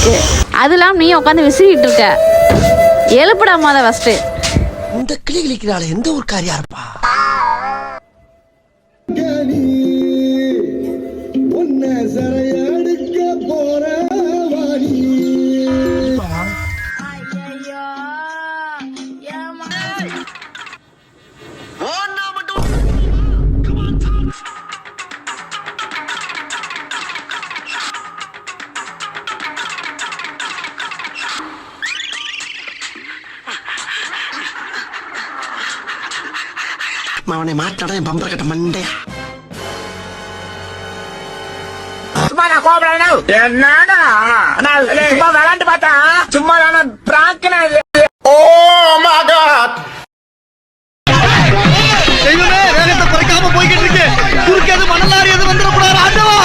இருக்கு. அதெல்லாம் நீ உட்காந்து விசிறிட்டு இருக்க. எழுப்புடா மொத ஃபர்ஸ்ட். இந்த கிளி கிளிக்கிறாள் எந்த ஒரு காரியா இருப்பா? அவனை மாட்டாட என் பம்பர கட்ட மண்டையா. சும்மா நான் கோபப்படணும். என்னடா சும்மா விளையாண்டு பார்த்தா சும்மா நான் பிரார்த்தனை. Oh my God. தெய்வமே வேகத்தை குறைக்காம போய்கிட்டு இருக்கு. குறுக்கேது மணலாரி எது வந்துட கூடாது ஆண்டவா.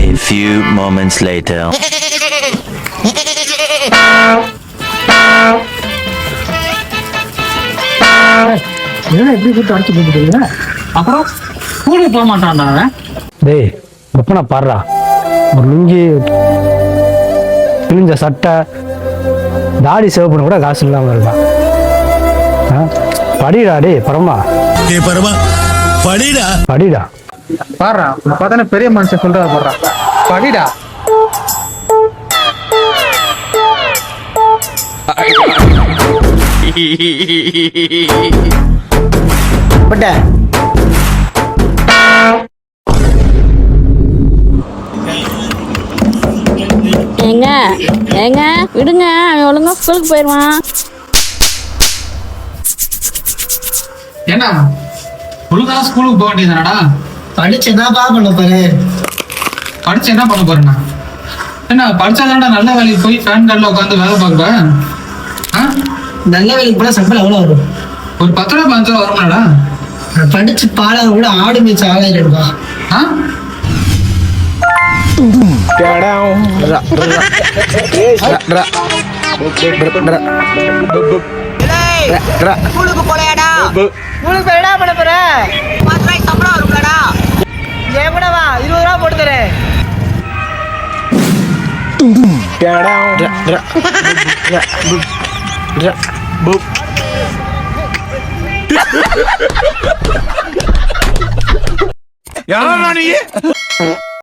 A few moments later. எப்படி கூட்டு அடிச்சு போட்டுட்டீங்க? அப்புறம் ஸ்கூலுக்கு போக மாட்டான்டா. டேய் அப்பனா பாடுறா, ஒரு லுங்கி கிழிஞ்ச சட்டை தாடி சேவ் பண்ண கூட காசு இல்லாம இருக்கா. படிடா டே பரமா, படிடா படிடா பாடுறா. பார்த்தானே பெரிய மனுஷன் சொல்றா, பாடுறா படிடா. ஏங்க ஏங்க விடுங்க, அவன் ஒழுங்கா ஸ்கூலுக்கு போயிடுவான். என்ன ஒழுங்கா ஸ்கூலுக்கு போக வேண்டியதுனடா? படிச்சு என்னப்பா பண்ண போறே? படிச்சு என்ன பண்ண போறேன்னா? என்ன படிச்சாதான்டா நல்ல வேலைக்கு போய் ஃபேன் கார்டில் உட்காந்து வேலை பார்ப்பேன். நல்ல வேலைக்கு போனா சம்பளம் எவ்வளவு வரும்? ஒரு 10 ரூபா 5 ரூபா வரும்லடா. படிச்சு பாலாத கூட ஆடு மேய்ச்சி ஆளாயிருப்பா. ஸ்கூலுக்கு போலையாடா? ஸ்கூலுக்கு போய் பண்ண போற? 10 ரூபாய் சம்பளம் வரும்லடா. ஏமனவா 20 ரூபா போட்டு தரேன். யாரா நீ?